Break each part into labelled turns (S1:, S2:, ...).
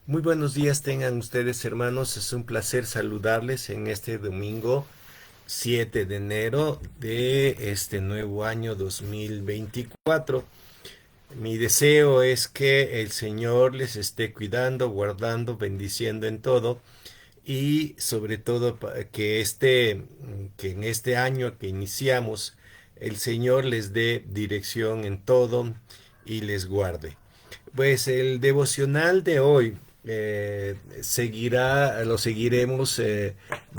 S1: Muy buenos días tengan ustedes, hermanos. Es un placer saludarles en este domingo 7 de enero de este nuevo año 2024. Mi deseo es que el Señor les esté cuidando, guardando, bendiciendo en todo y sobre todo que en este año que iniciamos el Señor les dé dirección en todo y les guarde. Pues el devocional de hoy lo seguiremos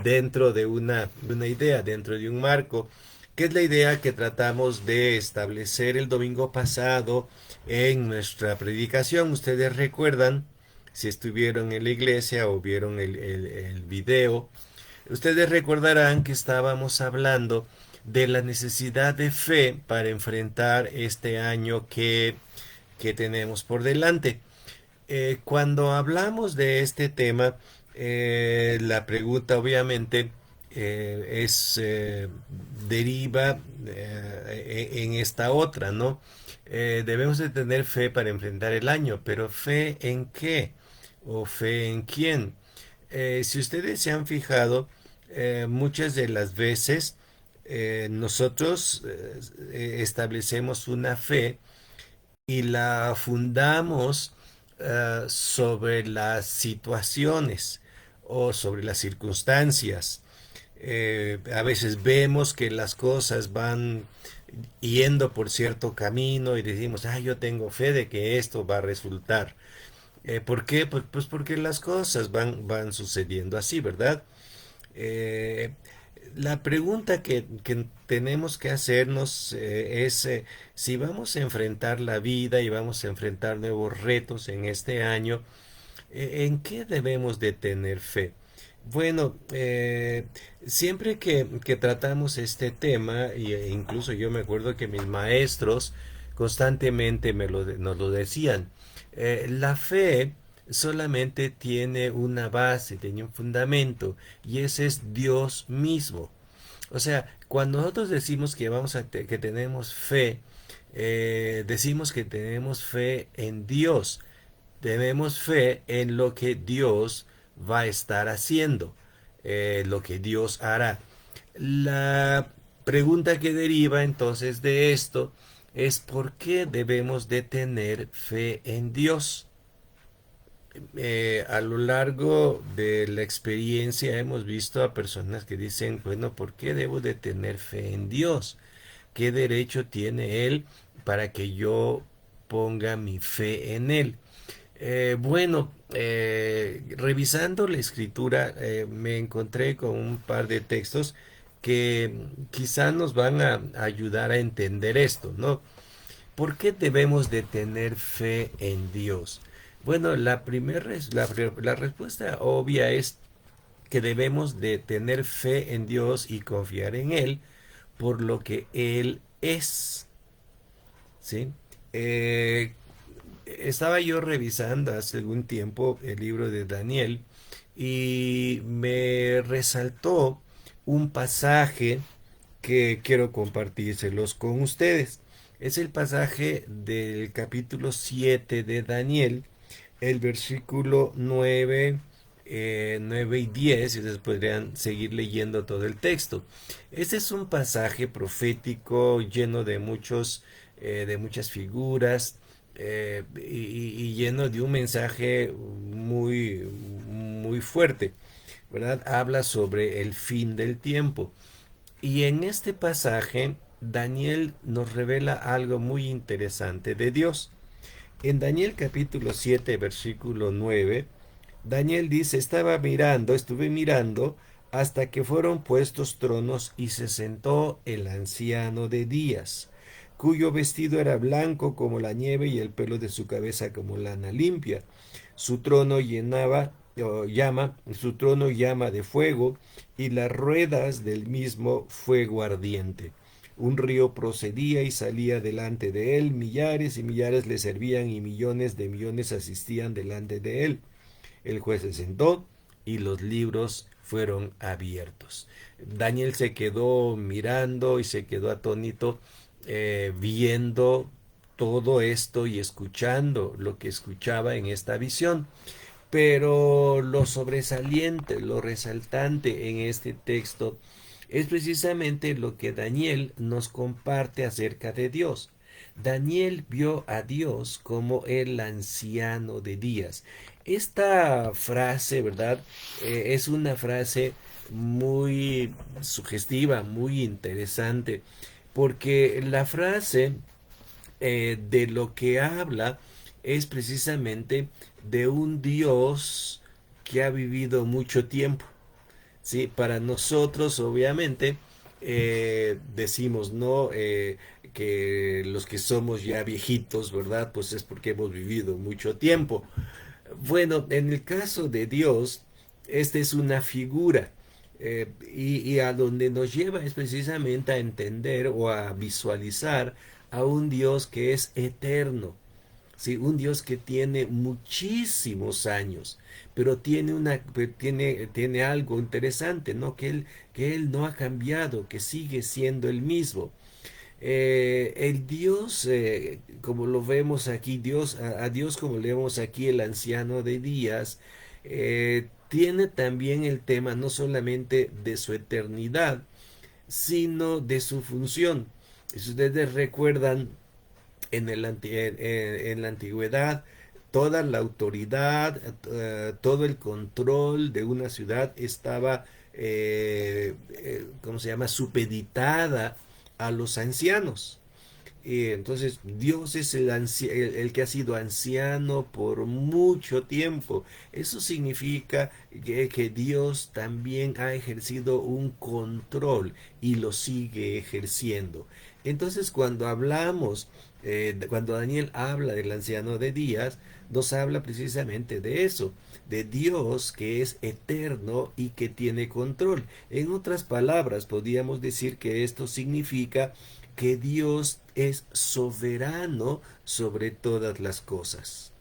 S1: dentro de una idea, dentro de un marco, que es la idea que tratamos de establecer el domingo pasado en nuestra predicación. Ustedes recuerdan, si estuvieron en la iglesia o vieron el video, ustedes recordarán que estábamos hablando de la necesidad de fe para enfrentar este año que tenemos por delante. Cuando hablamos de este tema, la pregunta obviamente deriva en esta otra, ¿no? Debemos de tener fe para enfrentar el año, pero ¿fe en qué? ¿O fe en quién? Si ustedes se han fijado, muchas de las veces nosotros establecemos una fe y la fundamos sobre las situaciones o sobre las circunstancias. A veces vemos que las cosas van yendo por cierto camino y decimos, ah, yo tengo fe de que esto va a resultar. ¿Por qué? Pues porque las cosas van sucediendo así, ¿verdad? Eh, la pregunta que tenemos que hacernos es si vamos a enfrentar la vida y vamos a enfrentar nuevos retos en este año, ¿en qué debemos de tener fe? Bueno, siempre que tratamos este tema, incluso yo me acuerdo que mis maestros constantemente nos lo decían, la fe solamente tiene una base, tiene un fundamento, y ese es Dios mismo. O sea, cuando nosotros decimos que tenemos fe, decimos que tenemos fe en Dios, tenemos fe en lo que Dios va a estar haciendo, lo que Dios hará. La pregunta que deriva entonces de esto es ¿por qué debemos de tener fe en Dios? A lo largo de la experiencia hemos visto a personas que dicen, bueno, ¿por qué debo de tener fe en Dios? ¿Qué derecho tiene Él para que yo ponga mi fe en Él? Revisando la escritura, me encontré con un par de textos que quizá nos van a ayudar a entender esto, ¿no? ¿Por qué debemos de tener fe en Dios? Bueno, la respuesta obvia es que debemos de tener fe en Dios y confiar en Él por lo que Él es, ¿sí? Eh, Estaba yo revisando hace algún tiempo el libro de Daniel y me resaltó un pasaje que quiero compartírselos con ustedes. Es el pasaje del capítulo 7 de Daniel, el versículo 9 y 10, y ustedes podrían seguir leyendo todo el texto. Este es un pasaje profético lleno de muchas figuras, y lleno de un mensaje muy fuerte, ¿verdad? Habla sobre el fin del tiempo. Y en este pasaje, Daniel nos revela algo muy interesante de Dios. En Daniel capítulo 7 versículo 9, Daniel dice, estuve mirando hasta que fueron puestos tronos y se sentó el anciano de días, cuyo vestido era blanco como la nieve y el pelo de su cabeza como lana limpia. Su trono su trono llama de fuego y las ruedas del mismo fuego ardiente. Un río procedía y salía delante de él, millares y millares le servían y millones de millones asistían delante de él. El juez se sentó y los libros fueron abiertos. Daniel se quedó mirando y se quedó atónito, viendo todo esto y escuchando lo que escuchaba en esta visión. Pero lo sobresaliente, lo resaltante en este texto es precisamente lo que Daniel nos comparte acerca de Dios. Daniel vio a Dios como el anciano de días. Esta frase, ¿verdad? Es una frase muy sugestiva, muy interesante, porque la frase de lo que habla es precisamente de un Dios que ha vivido mucho tiempo. Sí, para nosotros, obviamente, decimos, ¿no? Que los que somos ya viejitos, ¿verdad? Pues es porque hemos vivido mucho tiempo. Bueno, en el caso de Dios, esta es una figura. Y a donde nos lleva es precisamente a entender o a visualizar a un Dios que es eterno. Sí, un Dios que tiene muchísimos años, pero tiene algo interesante, ¿no? Que él no ha cambiado, que sigue siendo el mismo. El Dios, como lo vemos aquí, a Dios como le vemos aquí, el anciano de días, tiene también el tema no solamente de su eternidad, sino de su función. Si ustedes recuerdan, en la antigüedad, toda la autoridad, todo el control de una ciudad estaba, ¿cómo se llama?, supeditada a los ancianos. Y entonces Dios es el que ha sido anciano por mucho tiempo. Eso significa que Dios también ha ejercido un control y lo sigue ejerciendo. Entonces cuando Daniel habla del anciano de días, nos habla precisamente de eso, de Dios que es eterno y que tiene control. En otras palabras, podríamos decir que esto significa que Dios es soberano sobre todas las cosas.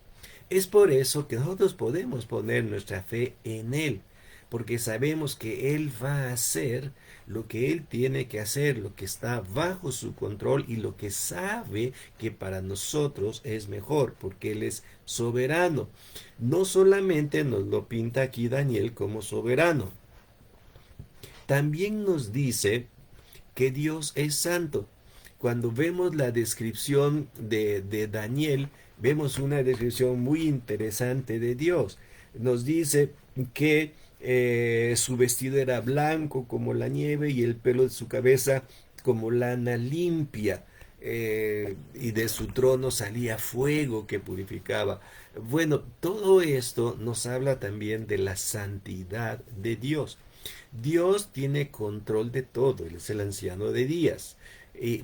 S1: Es por eso que nosotros podemos poner nuestra fe en Él, porque sabemos que Él va a hacer lo que Él tiene que hacer, lo que está bajo su control y lo que sabe que para nosotros es mejor, porque Él es soberano. No solamente nos lo pinta aquí Daniel como soberano, también nos dice que Dios es santo. Cuando vemos la descripción de Daniel, vemos una descripción muy interesante de Dios. Nos dice que su vestido era blanco como la nieve y el pelo de su cabeza como lana limpia. Y de su trono salía fuego que purificaba. Bueno, todo esto nos habla también de la santidad de Dios. Dios tiene control de todo, Él es el anciano de días,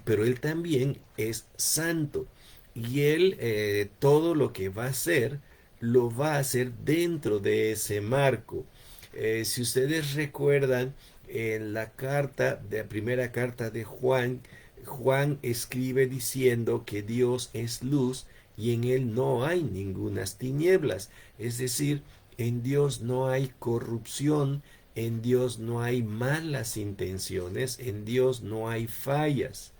S1: pero Él también es santo y Él todo lo que va a hacer, lo va a hacer dentro de ese marco. Si ustedes recuerdan, en la primera carta de Juan, Juan escribe diciendo que Dios es luz y en Él no hay ningunas tinieblas, es decir, en Dios no hay corrupción, en Dios no hay malas intenciones, en Dios no hay fallas.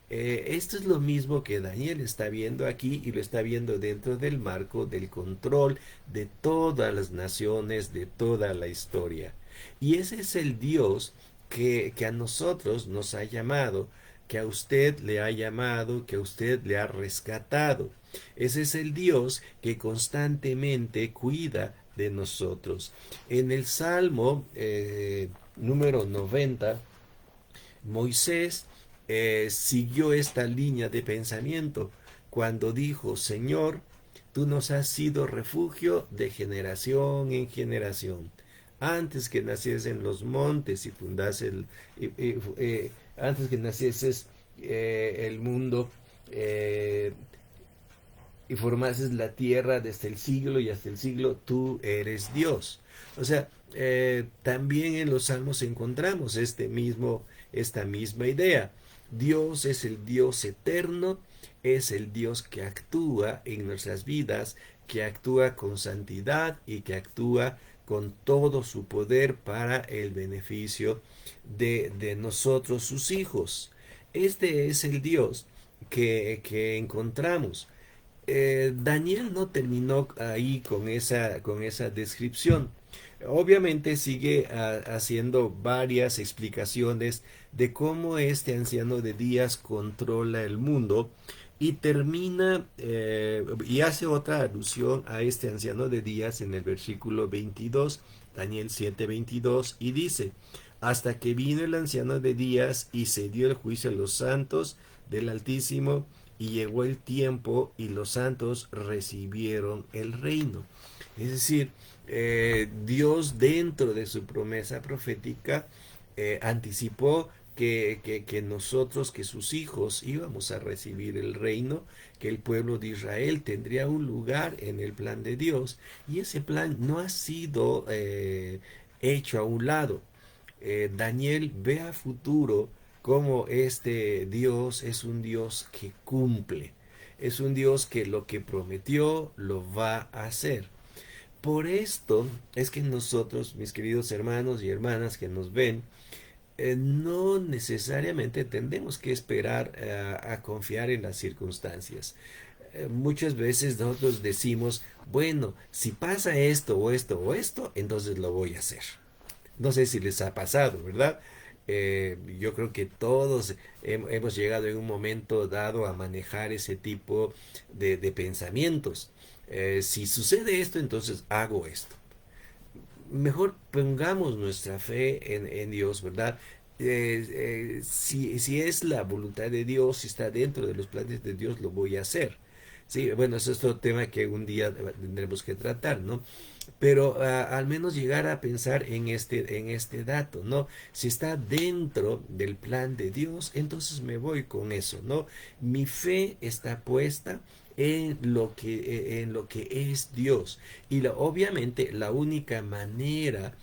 S1: Esto es lo mismo que Daniel está viendo aquí y lo está viendo dentro del marco del control de todas las naciones, de toda la historia. Y ese es el Dios que a nosotros nos ha llamado, que a usted le ha llamado, que a usted le ha rescatado. Ese es el Dios que constantemente cuida de nosotros. En el Salmo número 90, Moisés siguió esta línea de pensamiento cuando dijo, Señor, tú nos has sido refugio de generación en generación. Antes que naciesen los montes y antes que nacieses el mundo, y formases la tierra desde el siglo y hasta el siglo, tú eres Dios. O sea, también en los salmos encontramos esta misma idea. Dios es el Dios eterno, es el Dios que actúa en nuestras vidas, que actúa con santidad y que actúa con todo su poder para el beneficio de nosotros, sus hijos. Este es el Dios que encontramos. Daniel no terminó ahí con esa descripción. Obviamente sigue haciendo varias explicaciones de cómo este anciano de días controla el mundo y termina y hace otra alusión a este anciano de días en el versículo 22, Daniel 7:22, y dice, hasta que vino el anciano de días y se dio el juicio a los santos del Altísimo, y llegó el tiempo y los santos recibieron el reino. Es decir, Dios dentro de su promesa profética anticipó que nosotros, que sus hijos, íbamos a recibir el reino, que el pueblo de Israel tendría un lugar en el plan de Dios, y ese plan no ha sido hecho a un lado. Daniel ve a futuro cómo este Dios es un Dios que cumple, es un Dios que lo que prometió lo va a hacer. Por esto es que nosotros, mis queridos hermanos y hermanas que nos ven, no necesariamente tendemos que esperar a confiar en las circunstancias. Muchas veces nosotros decimos, bueno, si pasa esto o esto o esto, entonces lo voy a hacer. No sé si les ha pasado, ¿verdad? Yo creo que todos hemos llegado en un momento dado a manejar ese tipo de pensamientos. Si sucede esto, entonces hago esto. Mejor pongamos nuestra fe en Dios, ¿verdad? Si es la voluntad de Dios, si está dentro de los planes de Dios, lo voy a hacer. Sí, bueno, eso es otro tema que un día tendremos que tratar, ¿no? Pero al menos llegar a pensar en este dato, ¿no? Si está dentro del plan de Dios, entonces me voy con eso, ¿no? Mi fe está puesta en lo que es Dios. Y obviamente la única manera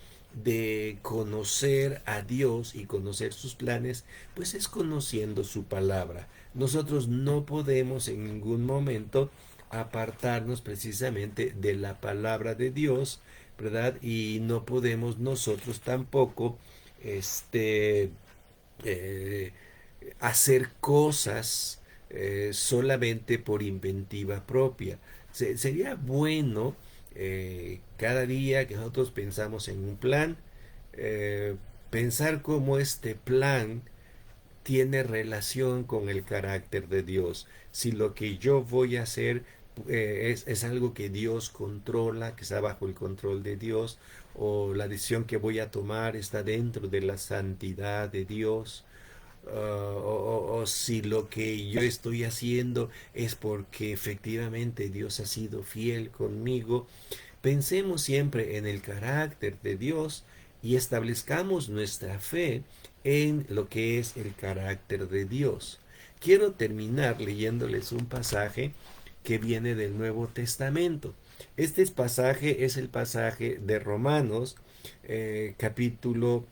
S1: de conocer a Dios y conocer sus planes, pues es conociendo su palabra. Nosotros no podemos en ningún momento apartarnos precisamente de la palabra de Dios, ¿verdad? Y no podemos nosotros tampoco este, eh, hacer cosas solamente por inventiva propia. Sería bueno cada día que nosotros pensamos en un plan, eh, pensar cómo este plan tiene relación con el carácter de Dios. Si lo que yo voy a hacer es algo que Dios controla, que está bajo el control de Dios, o la decisión que voy a tomar está dentro de la santidad de Dios, o si lo que yo estoy haciendo es porque efectivamente Dios ha sido fiel conmigo. Pensemos siempre en el carácter de Dios y establezcamos nuestra fe en lo que es el carácter de Dios. Quiero terminar leyéndoles un pasaje que viene del Nuevo Testamento. Este pasaje es el pasaje de Romanos, capítulo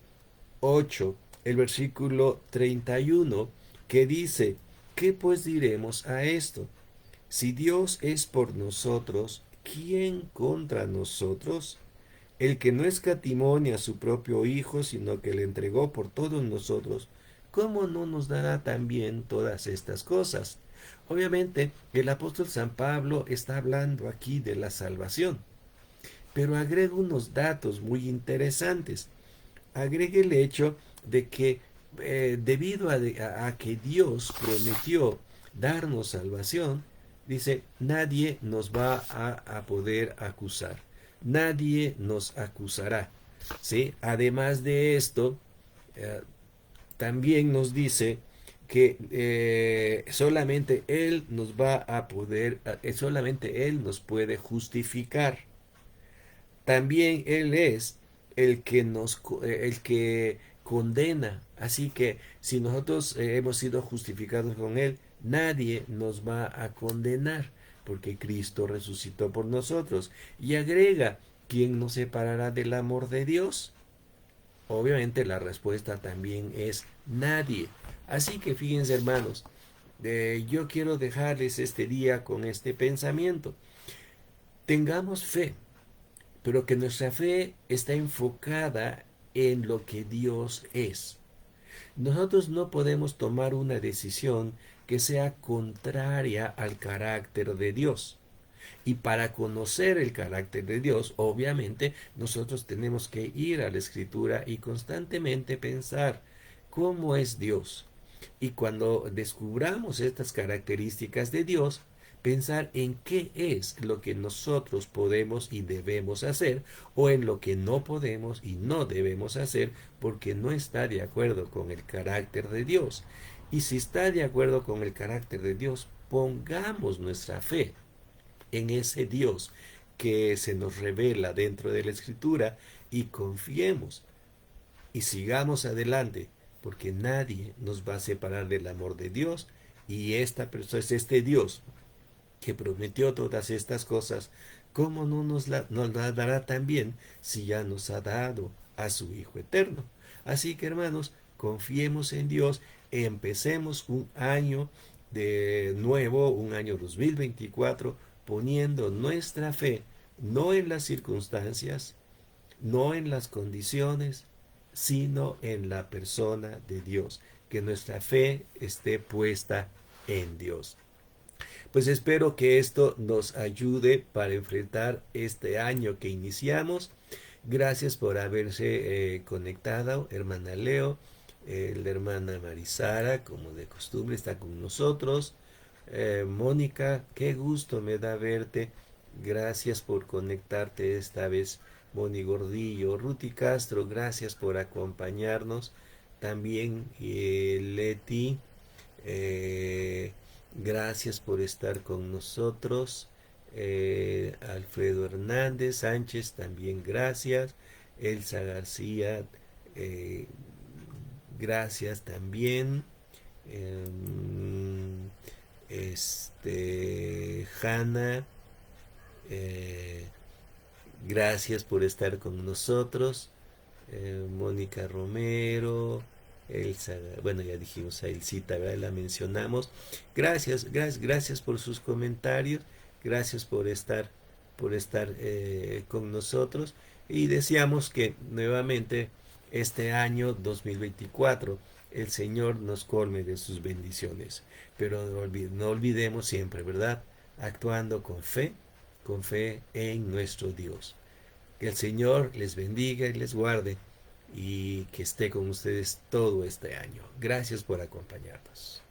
S1: 8, el versículo 31, que dice, ¿qué pues diremos a esto? Si Dios es por nosotros, ¿quién contra nosotros? El que no escatimó ni a su propio Hijo, sino que le entregó por todos nosotros, ¿cómo no nos dará también todas estas cosas? Obviamente, el apóstol San Pablo está hablando aquí de la salvación, pero agrega unos datos muy interesantes. Agrega el hecho de que debido a que Dios prometió darnos salvación, dice, nadie nos va a poder acusar. Nadie nos acusará. ¿Sí? Además de esto, eh, también nos dice que solamente Él nos va a poder, solamente Él nos puede justificar. También Él es el que condena. Así que si nosotros hemos sido justificados con Él, nadie nos va a condenar, porque Cristo resucitó por nosotros. Y agrega, ¿quién nos separará del amor de Dios? Obviamente la respuesta también es nadie. Así que fíjense, hermanos, yo quiero dejarles este día con este pensamiento. Tengamos fe, pero que nuestra fe está enfocada en lo que Dios es. Nosotros no podemos tomar una decisión que sea contraria al carácter de Dios. Y para conocer el carácter de Dios, obviamente, nosotros tenemos que ir a la Escritura y constantemente pensar cómo es Dios. Y cuando descubramos estas características de Dios, pensar en qué es lo que nosotros podemos y debemos hacer o en lo que no podemos y no debemos hacer porque no está de acuerdo con el carácter de Dios. Y si está de acuerdo con el carácter de Dios, pongamos nuestra fe en ese Dios que se nos revela dentro de la Escritura y confiemos y sigamos adelante, porque nadie nos va a separar del amor de Dios y esta persona es este Dios que prometió todas estas cosas. ¿Cómo no nos la dará también si ya nos ha dado a su Hijo eterno? Así que hermanos, confiemos en Dios, empecemos un año de nuevo, un año 2024, poniendo nuestra fe no en las circunstancias, no en las condiciones, sino en la persona de Dios. Que nuestra fe esté puesta en Dios. Pues espero que esto nos ayude para enfrentar este año que iniciamos. Gracias por haberse conectado, hermana Leo. La hermana Marisara, como de costumbre, está con nosotros. Mónica, qué gusto me da verte. Gracias por conectarte esta vez, Moni Gordillo. Ruti Castro, gracias por acompañarnos. También Leti, eh, gracias por estar con nosotros. Alfredo Hernández Sánchez, también gracias. Elsa García, eh, gracias también. Eh, Hanna, eh, gracias por estar con nosotros. Mónica Romero, Elsa, bueno, ya dijimos a Elcita, ¿verdad? La mencionamos. Gracias por sus comentarios, gracias por estar con nosotros y deseamos que nuevamente este año 2024 el Señor nos colme de sus bendiciones. Pero no olvidemos siempre, ¿verdad? Actuando con fe en nuestro Dios. Que el Señor les bendiga y les guarde y que esté con ustedes todo este año. Gracias por acompañarnos.